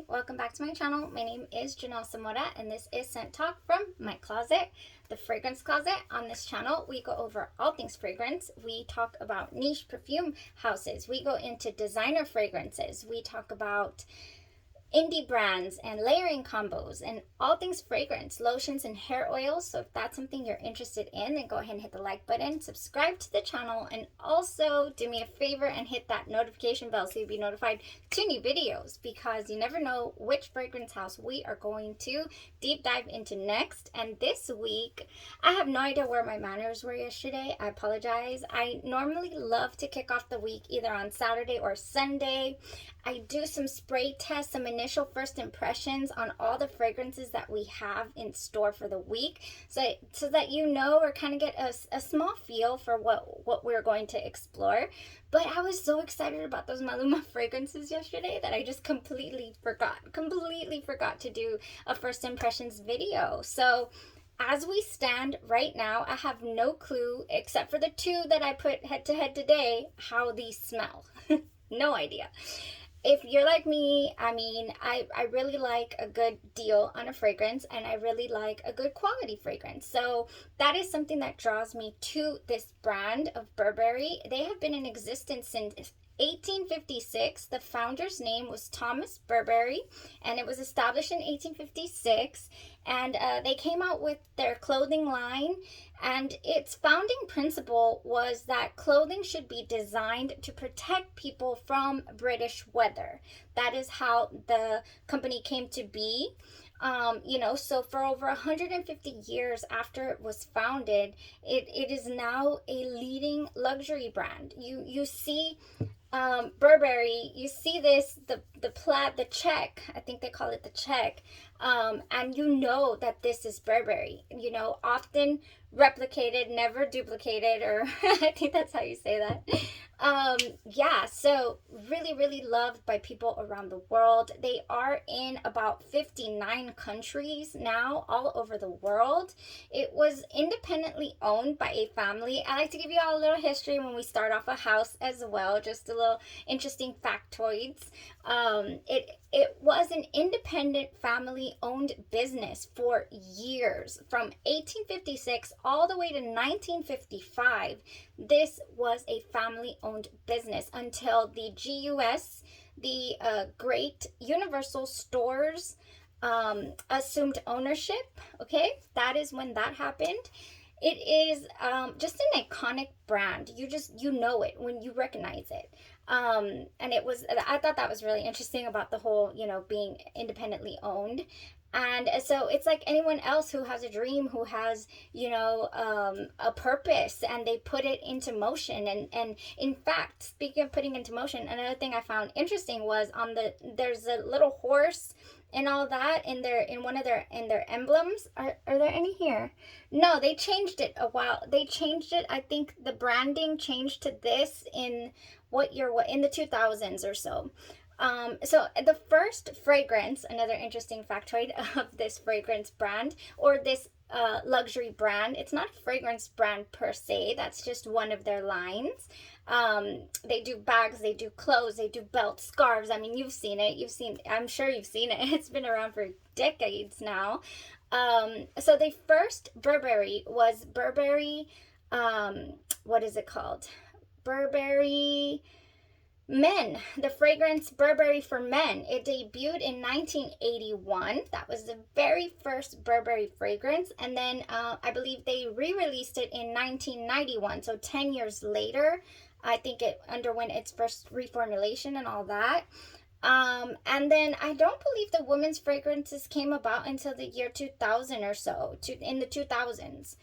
welcome back to my channel. My name is Janelle Zamora and this is Scent Talk from my closet, the fragrance closet. On this channel, we go over all things fragrance. We talk about niche perfume houses. We go into designer fragrances. We talk about indie brands and layering combos and all things fragrance, lotions and hair oils. So if that's something you're interested in, then go ahead and hit the like button, subscribe to the channel, and also do me a favor and hit that notification bell so you'll be notified to new videos, because you never know which fragrance house we are going to deep dive into next. And this week, I have no idea where my manners were yesterday. I apologize. I normally love to kick off the week either on Saturday or Sunday. I do some spray tests, some initial first impressions on all the fragrances that we have in store for the week, so that you know, or kind of get a small feel for what we're going to explore. But I was so excited about those Maluma fragrances yesterday that I just completely forgot to do a first impressions video. So as we stand right now, I have no clue, except for the two that I put head to head today, how these smell. No idea. If you're like me, I mean, I really like a good deal on a fragrance, and I really like a good quality fragrance. So that is something that draws me to this brand of Burberry. They have been in existence since 1856. The founder's name was Thomas Burberry, and it was established in 1856. And they came out with their clothing line, and its founding principle was that clothing should be designed to protect people from British weather. That is how the company came to be. So for over 150 years after it was founded, it is now a leading luxury brand. You see Burberry, you see this, the plaid, the check, I think they call it the check, and you know that this is Burberry, often replicated, never duplicated, or I think that's how you say that. Yeah, so really loved by people around the world. They are in about 59 countries now, all over the world. It was independently owned by a family. I like to give you all a little history when we start off a house as well, just a little interesting factoids. It was an independent family-owned business for years. From 1856 all the way to 1955, this was a family-owned business until the GUS, the Great Universal Stores, assumed ownership. Okay, that is when that happened. It is just an iconic brand. You know it when you recognize it. And I thought that was really interesting about the whole, being independently owned. And so it's like anyone else who has a dream, who has, a purpose, and they put it into motion. And in fact, speaking of putting into motion, another thing I found interesting was there's a little horse and all that in their emblems. Are there any here? No, they changed it a while. They changed it. I think the branding changed to this in in the 2000s or so. So the first fragrance, another interesting factoid of this fragrance brand, or this luxury brand, it's not a fragrance brand per se, that's just one of their lines. They do bags, they do clothes, they do belts, scarves. I mean, I'm sure you've seen it. It's been around for decades now. So the first Burberry was Burberry, what is it called? Burberry Men, the fragrance Burberry for Men. It debuted in 1981. That was the very first Burberry fragrance. And then I believe they re-released it in 1991. So 10 years later, I think it underwent its first reformulation and all that. And then I don't believe the women's fragrances came about until the year 2000 or so, in the 2000s.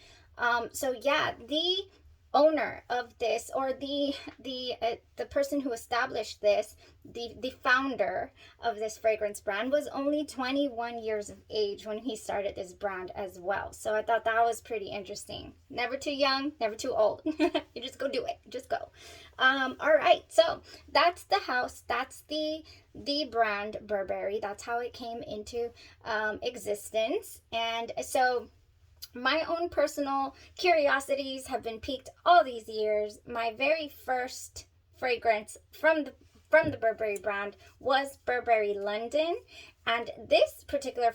So yeah, the owner of this, or the person who established this, the founder of this fragrance brand, was only 21 years of age when he started this brand as well. So I thought that was pretty interesting. Never too young, never too old. You just go do it. Just go. All right. So that's the house. That's the brand Burberry. That's how it came into existence. And so my own personal curiosities have been piqued all these years. My very first fragrance from from the Burberry brand was Burberry London. And this particular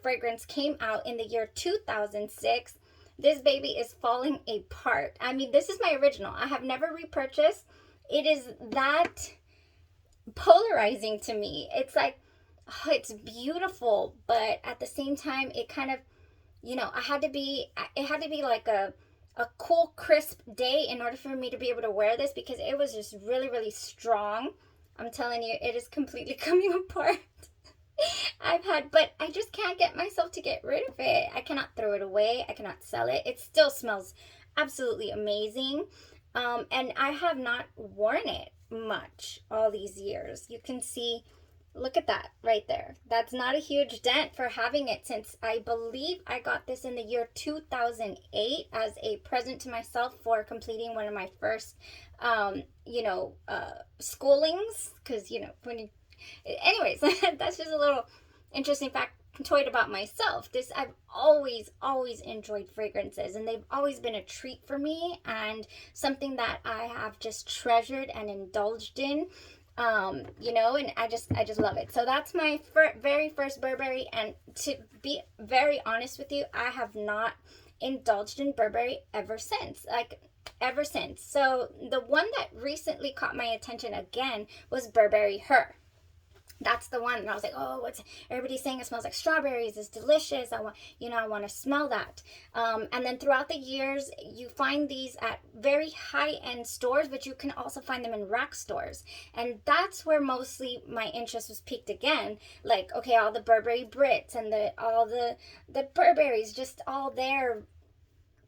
fragrance came out in the year 2006. This baby is falling apart. I mean, this is my original. I have never repurchased. It is that polarizing to me. It's like, oh, it's beautiful, but at the same time, it kind of, it had to be like a cool, crisp day in order for me to be able to wear this, because it was just really, really strong. I'm telling you, it is completely coming apart. But I just can't get myself to get rid of it. I cannot throw it away. I cannot sell it. It still smells absolutely amazing. And I have not worn it much all these years. You can see, look at that right there. That's not a huge dent for having it since I believe I got this in the year 2008 as a present to myself for completing one of my first, schoolings. Because, anyways, that's just a little interesting factoid about myself. I've always enjoyed fragrances, and they've always been a treat for me and something that I have just treasured and indulged in. And I just love it. So that's my very first Burberry, and to be very honest with you, I have not indulged in Burberry ever since. So the one that recently caught my attention again was Burberry Her. That's the one. And I was like, oh, what's everybody's saying? It smells like strawberries. It's delicious. I want to smell that. And then throughout the years, you find these at very high-end stores, but you can also find them in rack stores. And that's where mostly my interest was piqued again. Like, okay, all the Burberry Brits and all the Burberrys, just all there.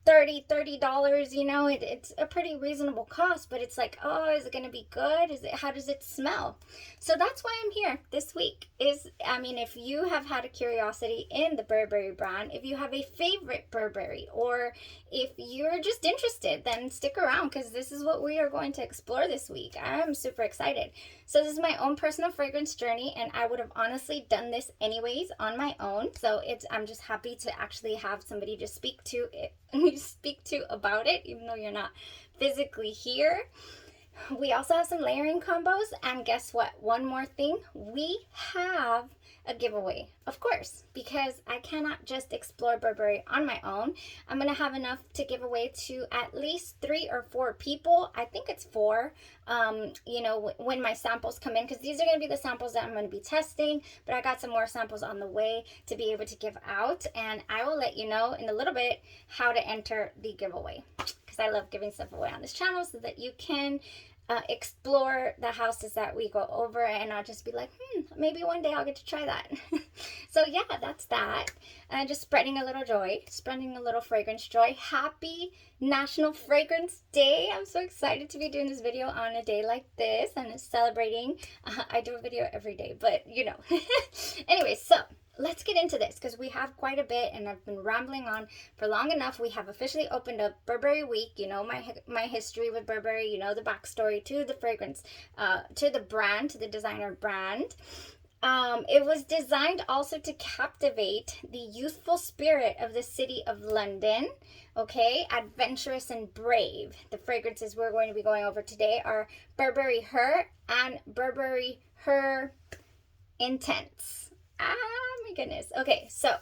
$30, it's a pretty reasonable cost, but it's like, oh, is it going to be good? How does it smell? So that's why I'm here this week. If you have had a curiosity in the Burberry brand, if you have a favorite Burberry, or if you're just interested, then stick around, because this is what we are going to explore this week. I'm super excited. So this is my own personal fragrance journey, and I would have honestly done this anyways on my own. So I'm just happy to actually have somebody to speak to about it, even though you're not physically here. We also have some layering combos, and guess what? One more thing, we have a giveaway, of course, because I cannot just explore Burberry on my own. I'm going to have enough to give away to at least 3 or 4 people. I think it's 4, when my samples come in, because these are going to be the samples that I'm going to be testing, but I got some more samples on the way to be able to give out, and I will let you know in a little bit how to enter the giveaway, because I love giving stuff away on this channel so that you can explore the houses that we go over, and I'll just be like, maybe one day I'll get to try that. So yeah, that's that. Just spreading a little joy, spreading a little fragrance joy. Happy National Fragrance Day. I'm so excited to be doing this video on a day like this and celebrating. I do a video every day, but anyway, so let's get into this, because we have quite a bit, and I've been rambling on for long enough. We have officially opened up Burberry Week. My history with Burberry, the backstory to the fragrance, to the brand, to the designer brand. It was designed also to captivate the youthful spirit of the city of London. Okay, adventurous and brave. The fragrances we're going to be going over today are Burberry Her and Burberry Her Intense. My goodness. Okay, so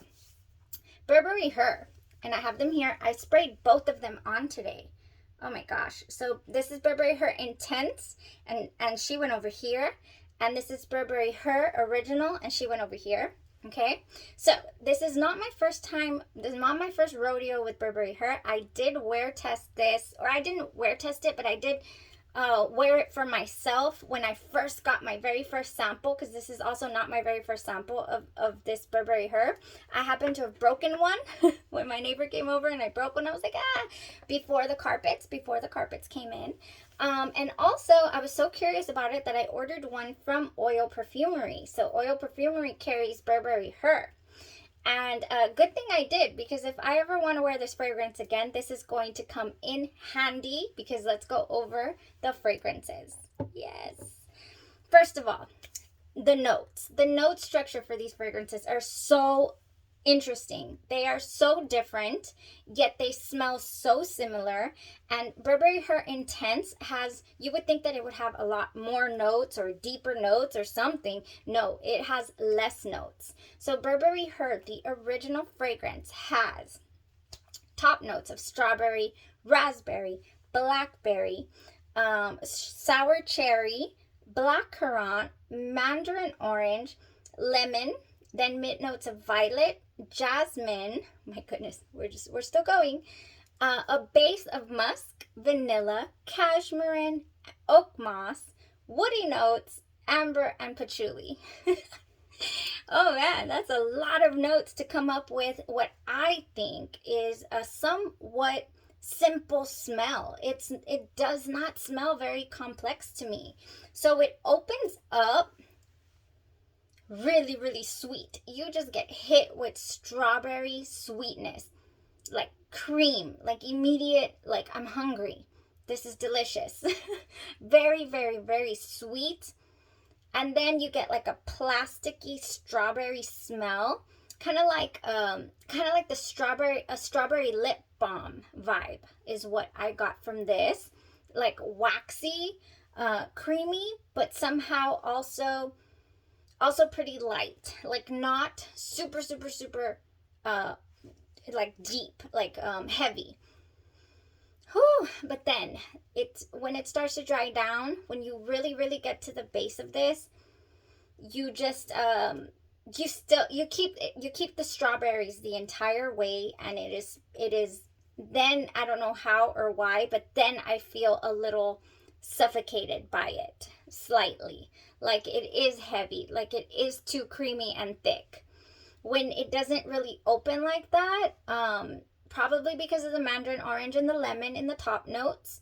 Burberry Her, and I have them here. I sprayed both of them on today. Oh my gosh. So this is Burberry Her Intense, and she went over here. And this is Burberry Her Original, and she went over here. Okay, so this is not my first time. This is not my first rodeo with Burberry Her. I did wear test this, or I didn't wear test it, but I did wear it for myself when I first got my very first sample, because this is also not my very first sample of this Burberry Her. I happened to have broken one when my neighbor came over, and I broke one. I was like, before the carpets came in. And also, I was so curious about it that I ordered one from Oil Perfumery. So Oil Perfumery carries Burberry Her. And a good thing I did, because if I ever want to wear this fragrance again, this is going to come in handy, because let's go over the fragrances. Yes. First of all, the notes. The note structure for these fragrances are so interesting. They are so different, yet they smell so similar. And Burberry Her Intense has, you would think that it would have a lot more notes or deeper notes or something. No, it has less notes. So Burberry Her, the original fragrance, has top notes of strawberry, raspberry, blackberry, sour cherry, blackcurrant, mandarin orange, lemon, then mid notes of violet, jasmine, my goodness, we're still going, a base of musk, vanilla, cashmere, oak moss, woody notes, amber, and patchouli. Oh man, that's a lot of notes to come up with what I think is a somewhat simple smell. It does not smell very complex to me. So it opens up really, really sweet. You just get hit with strawberry sweetness, like cream, like immediate, like I'm hungry. This is delicious. Very, very, very sweet. And then you get like a plasticky strawberry smell, kind of like the strawberry lip balm vibe is what I got from this. Like waxy, creamy, but somehow also pretty light, like not super like deep, like heavy. Whew. But then when it starts to dry down, when you really get to the base of this, you just you keep the strawberries the entire way, and it is then, I don't know how or why, but then I feel a little suffocated by it slightly, like it is heavy, like it is too creamy and thick. When it doesn't really open like that, probably because of the mandarin orange and the lemon in the top notes.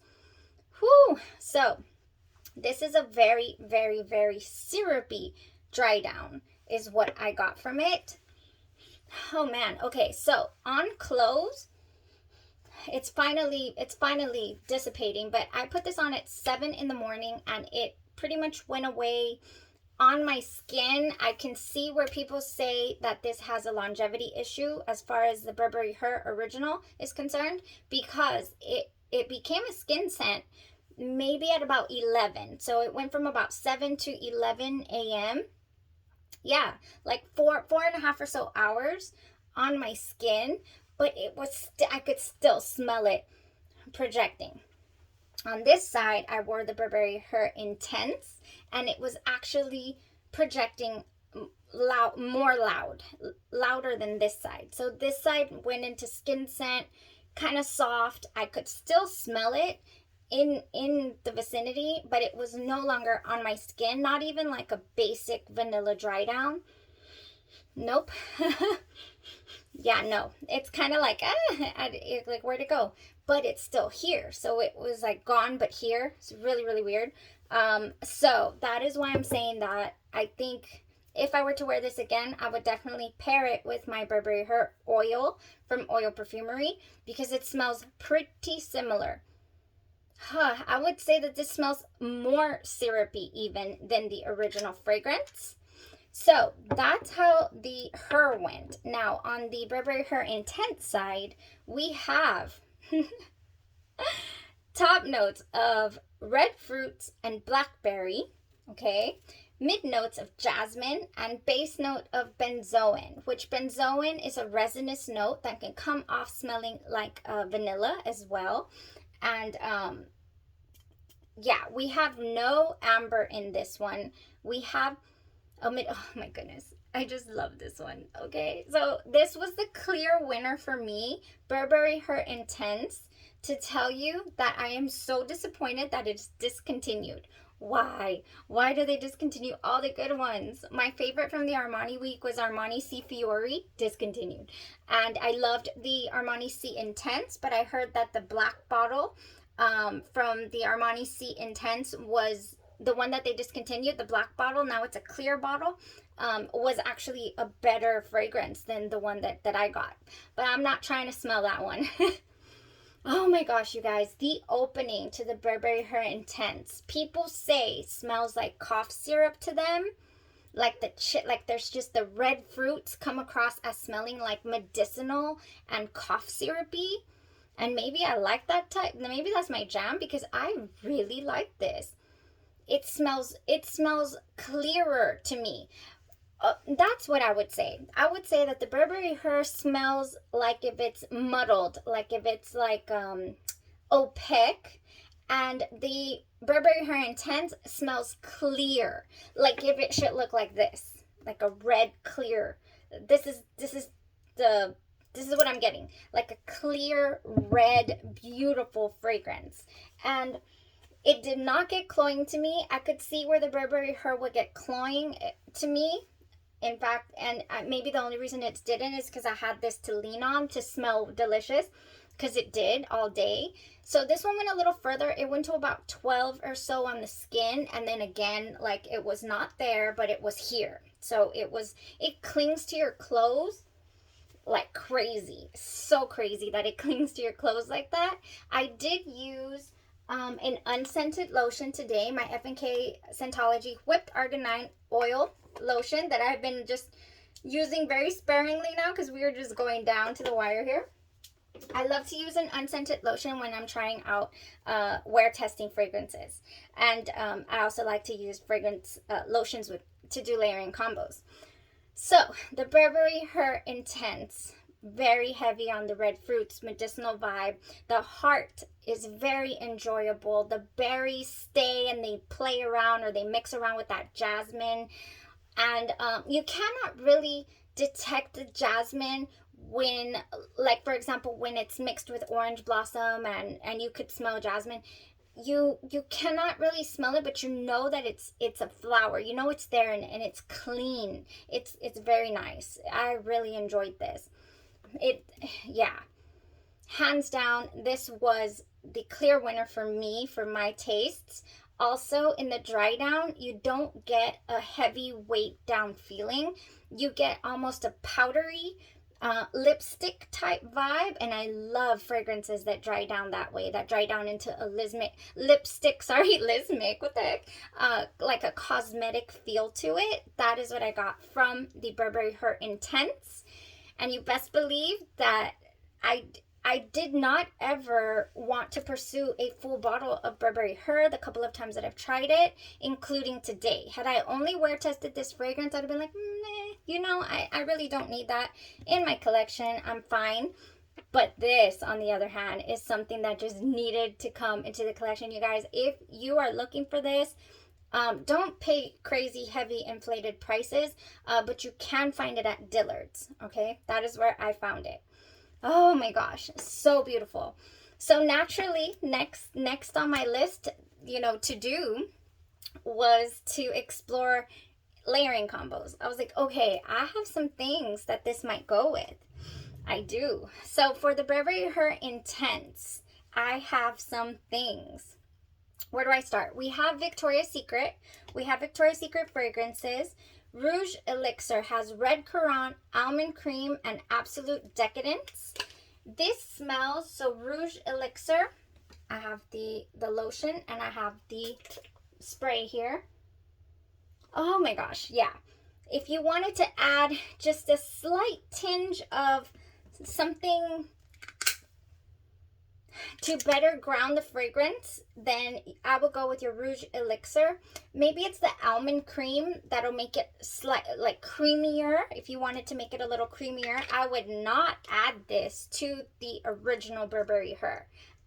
Whew. So this is a very, very, very syrupy dry down is what I got from it. Oh man. Okay, so on close, it's finally dissipating, but I put this on at 7 in the morning and it pretty much went away on my skin. I can see where people say that this has a longevity issue as far as the Burberry Her Original is concerned, because it became a skin scent maybe at about 11. So it went from about 7 to 11 a.m. Yeah, like four and a half or so hours on my skin, but it was I could still smell it projecting. On this side, I wore the Burberry Her Intense, and it was actually projecting louder than this side. So this side went into skin scent, kind of soft. I could still smell it in the vicinity, but it was no longer on my skin, not even like a basic vanilla dry down. Nope. Yeah, no, it's kind of like, like where'd it go? But it's still here. So it was like gone, but here. It's really, really weird. So that is why I'm saying that I think if I were to wear this again, I would definitely pair it with my Burberry Her oil from Oil Perfumery, because it smells pretty similar. I would say that this smells more syrupy even than the original fragrance. So that's how the Her went. Now on the Burberry Her Intense side, we have top notes of red fruits and blackberry, okay, mid notes of jasmine, and base note of benzoin, which benzoin is a resinous note that can come off smelling like vanilla as well. And yeah, we have no amber in this one. We have oh my goodness, I just love this one. Okay, so this was the clear winner for me, Burberry Her Intense. To tell you that I am so disappointed that it's discontinued. Why do they discontinue all the good ones? My favorite from the Armani week was Armani C Fiori, discontinued. And I loved the Armani C Intense, but I heard that the black bottle from the Armani C Intense was the one that they discontinued. The black bottle, now it's a clear bottle, was actually a better fragrance than the one that I got. But I'm not trying to smell that one. Oh my gosh, you guys, the opening to the Burberry Her Intense, people say smells like cough syrup to them. like like there's just the red fruits come across as smelling like medicinal and cough syrupy. And maybe I like that type. Maybe that's my jam because I really like this. It smells clearer to me. That's what I would say. I would say that the Burberry Her smells like if it's muddled, like if it's like opaque, and the Burberry Her Intense smells clear, like if it should look like this, like a red clear. This is what I'm getting, like a clear red beautiful fragrance. And it did not get cloying to me. I could see where the Burberry Her would get cloying to me. In fact, and maybe the only reason it didn't is because I had this to lean on to smell delicious, because it did all day. So this one went a little further. It went to about 12 or so on the skin, and then again, like it was not there, but it was here. So it clings to your clothes like crazy. So crazy that it clings to your clothes like that. I did use an unscented lotion today, my F&K Scentology Whipped Arginine Oil lotion that I've been just using very sparingly now because we are just going down to the wire here. I love to use an unscented lotion when I'm trying out wear testing fragrances. And I also like to use fragrance lotions to do layering combos. So the Burberry Her Intense, very heavy on the red fruits, medicinal vibe. The heart is very enjoyable. The berries stay and they play around, or they mix around with that jasmine. And you cannot really detect the jasmine when, like, for example, when it's mixed with orange blossom and you could smell jasmine. You cannot really smell it, but you know that it's a flower. You know it's there, and it's clean. It's very nice. I really enjoyed this. Yeah. Hands down, this was the clear winner for me, for my tastes. Also, in the dry down, you don't get a heavy weight down feeling. You get almost a powdery lipstick type vibe, and I love fragrances that dry down that way, that dry down into a lipstick, what the heck, like a cosmetic feel to it. That is what I got from the Burberry Her Intense. And you best believe that I did not ever want to pursue a full bottle of Burberry Her the couple of times that I've tried it, including today. Had I only wear tested this fragrance, I'd have been like, you know, I really don't need that in my collection. I'm fine. But this, on the other hand, is something that just needed to come into the collection. You guys, if you are looking for this, don't pay crazy, heavy, inflated prices, but you can find it at Dillard's, okay? That is where I found it. Oh my gosh, so beautiful. So naturally, next on my list, you know, to do was to explore layering combos. I was like, okay, I have some things that this might go with. I do. So for the Burberry Her Intense, I have some things. Where do I start? We have Victoria's Secret. We have Victoria's Secret fragrances. Rouge Elixir has Red Currant, Almond Cream, and Absolute Decadence. This smells, so Rouge Elixir, I have the lotion and I have the spray here. Oh my gosh, yeah. If you wanted to add just a slight tinge of something to better ground the fragrance, then I will go with your Rouge Elixir. Maybe it's the almond cream that'll make it like creamier. If you wanted to make it a little creamier, I would not add this to the original Burberry Her.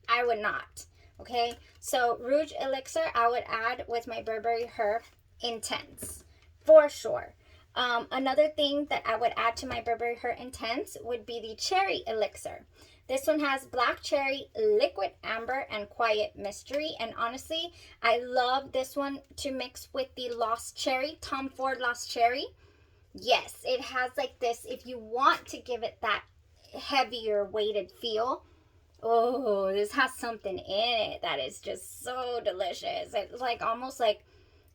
I would not. Okay, so Rouge Elixir I would add with my Burberry Her Intense for sure. Another thing that I would add to my Burberry Her Intense would be the Cherry Elixir. This one has Black Cherry, Liquid Amber, and Quiet Mystery. And honestly, I love this one to mix with the Lost Cherry, Tom Ford Lost Cherry. Yes, it has like this, if you want to give it that heavier weighted feel. Oh, this has something in it that is just so delicious. It's like almost like,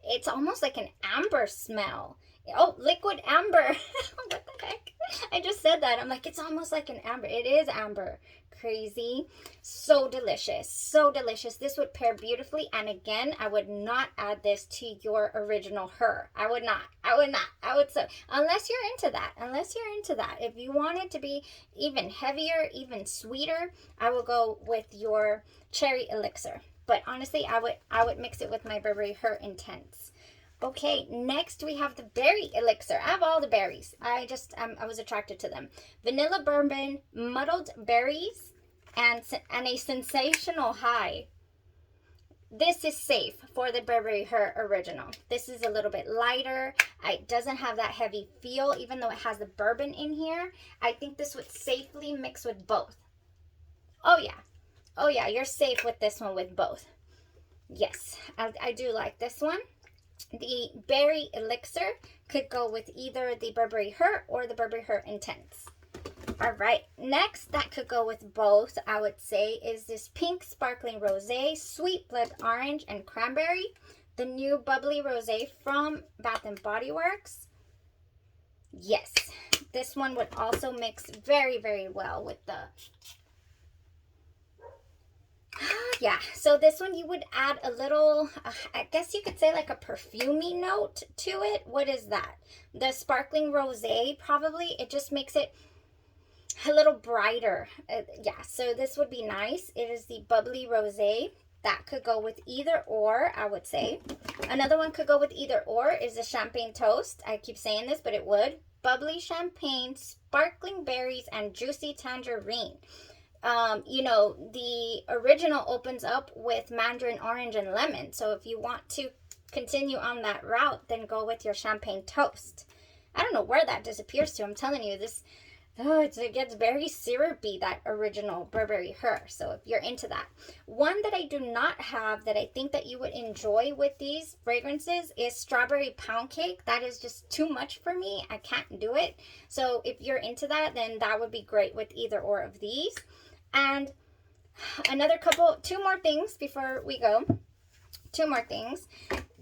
it's almost like an amber smell. Oh, liquid amber. What the heck? I just said that. I'm like, it's almost like an amber. It is amber. crazy. So delicious. So delicious. This would pair beautifully. And again, I would not add this to your original Her. I would not. I would not. I would so unless you're into that. Unless you're into that. If you want it to be even heavier, even sweeter, I will go with your cherry elixir. But honestly, I would mix it with my Burberry Her Intense. Okay, next we have the berry elixir. I have all the berries. I was attracted to them. Vanilla bourbon, muddled berries, and a sensational high. This is safe for the Burberry Her Original. This is a little bit lighter. It doesn't have that heavy feel, even though it has the bourbon in here. I think this would safely mix with both. Oh yeah. Oh yeah, you're safe with this one with both. Yes, I do like this one. The berry elixir could go with either the Burberry Her or the Burberry Her Intense. All right, next that could go with both, I would say, is this pink sparkling rosé, sweet blood orange and cranberry, the new bubbly rosé from Bath and Body Works. Yes, this one would also mix very, very well with the yeah, so this one you would add a little, I guess you could say like a perfumey note to it. What is that? The sparkling rosé, probably. It just makes it a little brighter. Yeah, so this would be nice. It is the bubbly rosé. That could go with either or, I would say. Another one could go with either or is the champagne toast. I keep saying this, but it would. Bubbly champagne, sparkling berries, and juicy tangerine. You know, the original opens up with mandarin orange and lemon. So if you want to continue on that route, then go with your champagne toast. I don't know where that disappears to. I'm telling you, this, it gets very syrupy, that original Burberry Her. So if you're into that. One that I do not have that I think that you would enjoy with these fragrances is strawberry pound cake. That is just too much for me. I can't do it. So if you're into that, then that would be great with either or of these. And another two more things before we go. Two more things.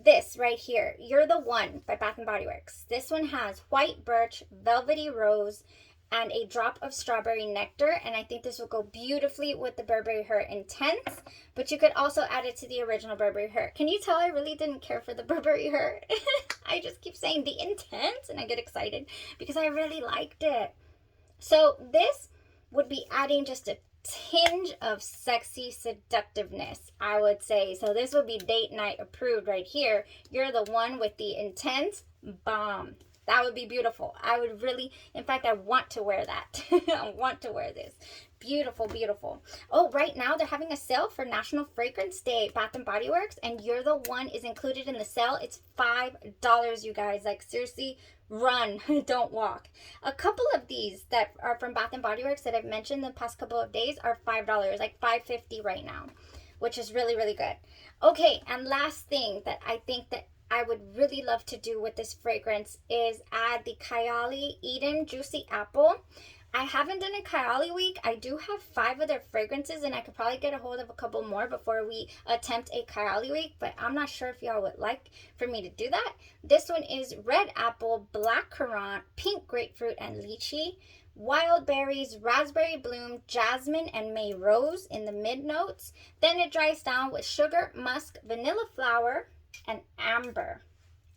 This right here, You're the One by Bath and Body Works. This one has white birch, velvety rose, and a drop of strawberry nectar. And I think this will go beautifully with the Burberry Her Intense. But you could also add it to the original Burberry Her. Can you tell I really didn't care for the Burberry Her? I just keep saying the Intense and I get excited because I really liked it. So this would be adding just a tinge of sexy seductiveness, I would say. So this would be date night approved right here. You're the One with the Intense. Bomb. That would be beautiful. I would really, in fact, I want to wear that. I want to wear this. Beautiful, beautiful. Oh, right now they're having a sale for National Fragrance Day, Bath and Body Works, and You're the One is included in the sale. It's $5, you guys. Like, seriously, run, don't walk. A couple of these that are from Bath and Body Works that I've mentioned the past couple of days are $5, like $5.50 right now, which is really, really good. Okay, and last thing that I think that I would really love to do with this fragrance is add the Kayali Eden Juicy Apple. I haven't done a Kayali week. I do have 5 of their fragrances, and I could probably get a hold of a couple more before we attempt a Kayali week, but I'm not sure if y'all would like for me to do that. This one is red apple, black currant, pink grapefruit, and lychee. Wild berries, raspberry bloom, jasmine, and May rose in the mid notes. Then it dries down with sugar, musk, vanilla flower, and amber.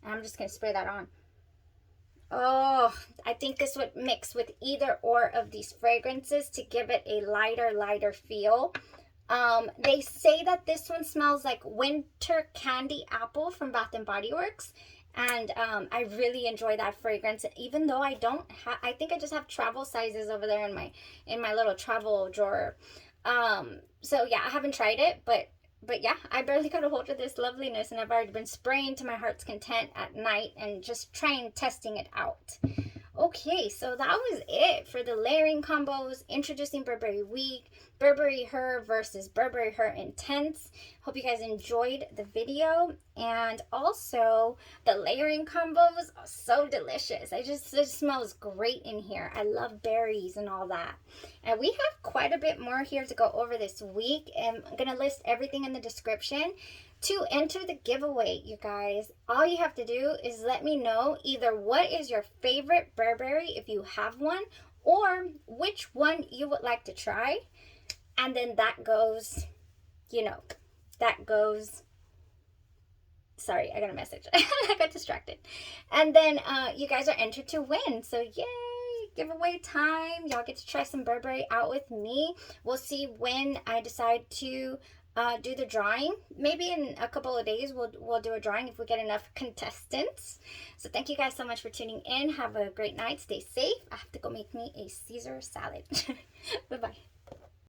I'm just going to spray that on. Oh, I think this would mix with either or of these fragrances to give it a lighter feel. They say that this one smells like winter candy apple from Bath and Body Works. And I really enjoy that fragrance. Even though I don't have, I think I just have travel sizes over there in my little travel drawer. So yeah, I haven't tried it, but yeah, I barely got a hold of this loveliness, and I've already been spraying to my heart's content at night and just testing it out. Okay, so that was it for the layering combos, introducing Burberry Week, Burberry Her versus Burberry Her Intense. Hope you guys enjoyed the video, and also the layering combos are so delicious. It smells great in here. I love berries and all that. And we have quite a bit more here to go over this week, and I'm going to list everything in the description. To enter the giveaway, you guys, all you have to do is let me know either what is your favorite Burberry, if you have one, or which one you would like to try. And then that goes, you know, that goes, sorry, I got a message. I got distracted. And then you guys are entered to win. So yay, giveaway time. Y'all get to try some Burberry out with me. We'll see when I decide to do the drawing. Maybe in a couple of days we'll do a drawing if we get enough contestants. So thank you guys so much for tuning in. Have a great night. Stay safe. I have to go make me a Caesar salad. Bye-bye.